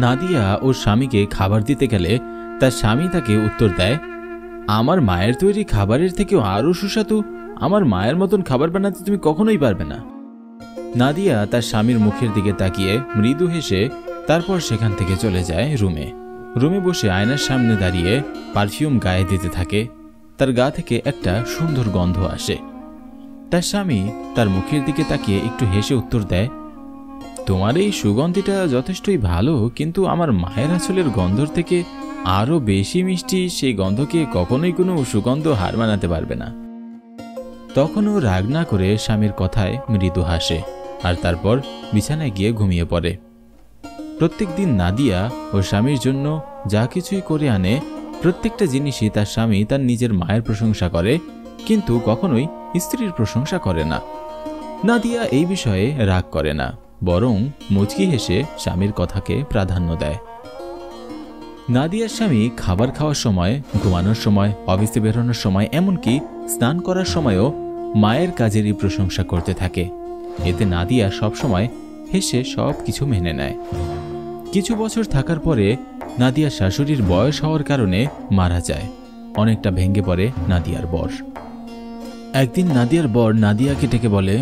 নাদিয়া ওর স্বামীকে খাবার দিতে গেলে তার স্বামী তাকে উত্তর দেয়, আমার মায়ের তৈরি খাবারের থেকেও আরও সুস্বাদু আমার মায়ের মতন খাবার বানাতে তুমি কখনোই পারবে না। নাদিয়া তার স্বামীর মুখের দিকে তাকিয়ে মৃদু হেসে তারপর সেখান থেকে চলে যায় রুমে বসে আয়নার সামনে দাঁড়িয়ে পারফিউম গায়ে দিতে থাকে। তার গা থেকে একটা সুন্দর গন্ধ আসে। তার স্বামী তার মুখের দিকে তাকিয়ে একটু হেসে উত্তর দেয়, তোমার এই সুগন্ধিটা যথেষ্টই ভালো, কিন্তু আমার মায়ের আঁচলের গন্ধর থেকে আরও বেশি মিষ্টি সেই গন্ধকে কখনোই কোনো সুগন্ধ হার মানাতে পারবে না। তখনও রাগ না করে স্বামীর কথায় মৃদু হাসে আর তারপর বিছানায় গিয়ে ঘুমিয়ে পড়ে। প্রত্যেক দিন নাদিয়া ও স্বামীর জন্য যা কিছুই করে আনে প্রত্যেকটা জিনিসই তার স্বামী তার নিজের মায়ের প্রশংসা করে, কিন্তু কখনোই স্ত্রীর প্রশংসা করে না। নাদিয়া এই বিষয়ে রাগ করে না, বরং মুচকি হেসে স্বামীর কথাকে প্রাধান্য দেয়। নাদিয়ার স্বামী খাবার খাওয়ার সময়, ঘুমানোর সময়, অফিসে বেরোনোর সময়, এমনকি স্নান করার সময়ও মায়ের কাজেরই প্রশংসা করতে থাকে। এতে নাদিয়া সবসময় হেসে সব কিছু মেনে নেয়। কিছু বছর থাকার পরে নাদিয়ার শাশুড়ির বয়স হওয়ার কারণে মারা যায়। অনেকটা ভেঙে পড়ে নাদিয়ার বর। একদিন নাদিয়ার বর নাদিয়াকে ডেকে বলে,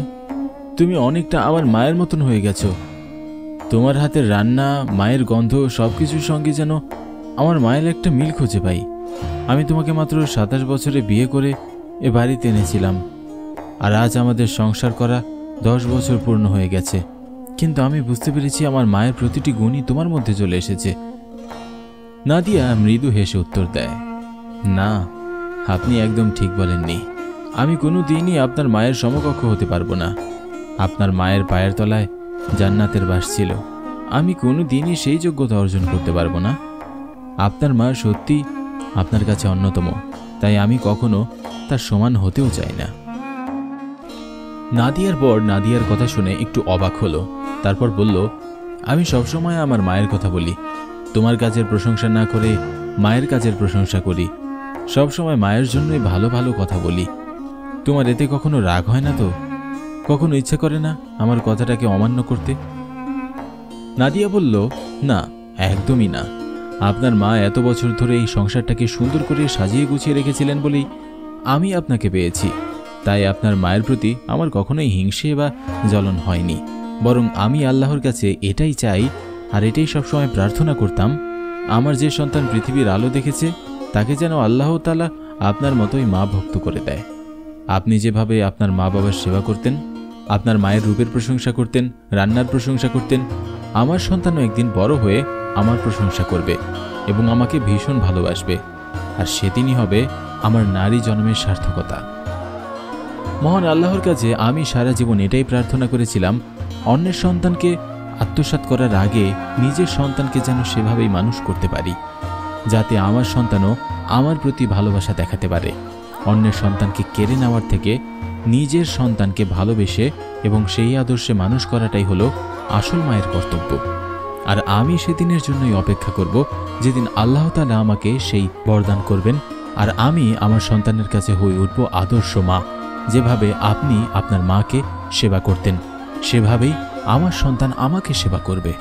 তুমি অনেকটা আমার মায়ের মতন হয়ে গেছো। তোমার হাতের রান্না, মায়ের গন্ধ সবকিছুর সঙ্গে যেন আমার মায়ের একটা মিল খুঁজে পাই। আমি তোমাকে মাত্র 27 বছরে বিয়ে করে এ বাড়িতে এনেছিলাম, আর আজ আমাদের সংসার করা 10 বছর পূর্ণ হয়ে গেছে, কিন্তু আমি বুঝতে পেরেছি আমার মায়ের প্রতিটি গুণই তোমার মধ্যে চলে এসেছে। নাদিয়া মৃদু হেসে উত্তর দেয়, না, আপনি একদম ঠিক বলেননি। আমি কোনো দিনই আপনার মায়ের সমকক্ষ হতে পারবো না। আপনার মায়ের পায়ের তলায় জান্নাতের বাস ছিল, আমি কোনো দিনই সেই যোগ্যতা অর্জন করতে পারবো না। আপনার মা সত্যি আপনার কাছে অন্যতম, তাই আমি কখনো তার সমান হতেও চাই না। নাদিয়ার বর নাদিয়ার কথা শুনে একটু অবাক হলো, তারপর বলল, আমি সবসময় আমার মায়ের কথা বলি, তোমার কাজের প্রশংসা না করে মায়ের কাজের প্রশংসা করি। সবসময় মায়ের জন্যই ভালো ভালো কথা বলি। তোমার এতে কখনো রাগ হয় না তো? কখনো ইচ্ছে করে না আমার কথাটাকে অমান্য করতে? নাদিয়া বলল, না, একদমই না। আপনার মা এত বছর ধরে এই সংসারটাকে সুন্দর করে সাজিয়ে গুছিয়ে রেখেছিলেন বলেই আমি আপনাকে পেয়েছি। তাই আপনার মায়ের প্রতি আমার কখনোই হিংসে বা জ্বলন হয়নি, বরং আমি আল্লাহর কাছে এটাই চাই আর এটাই সবসময় প্রার্থনা করতাম, আমার যে সন্তান পৃথিবীর আলো দেখেছে তাকে যেন আল্লাহ তাআলা আপনার মতোই মা ভক্ত করে দেয়। আপনি যেভাবে আপনার মা বাবার সেবা করতেন, আপনার মায়ের রূপের প্রশংসা করতেন, রান্নার প্রশংসা করতেন, আমার সন্তানও একদিন বড় হয়ে আমার প্রশংসা করবে এবং আমাকে ভীষণ ভালোবাসবে, আর সেদিনই হবে আমার নারী জন্মের সার্থকতা। মহান আল্লাহর কাছে আমি সারা জীবন এটাই প্রার্থনা করেছিলাম, অন্যের সন্তানকে আত্মসাৎ করার আগে নিজের সন্তানকে যেন সেভাবেই মানুষ করতে পারি, যাতে আমার সন্তানও আমার প্রতি ভালোবাসা দেখাতে পারে। অন্যের সন্তানকে কেড়ে নেওয়ার থেকে নিজের সন্তানকে ভালোবেসে এবং সেই আদর্শে মানুষ করাটাই হলো আসল মায়ের কর্তব্য। আর আমি সেদিনের জন্যই অপেক্ষা করব, যেদিন আল্লাহ তাআলা আমাকে সেই বরদান করবেন, আর আমি আমার সন্তানের কাছে হয়ে উঠব আদর্শ মা। যেভাবে আপনি আপনার মাকে সেবা করতেন, সেভাবেই আমার সন্তান আমাকে সেবা করবে।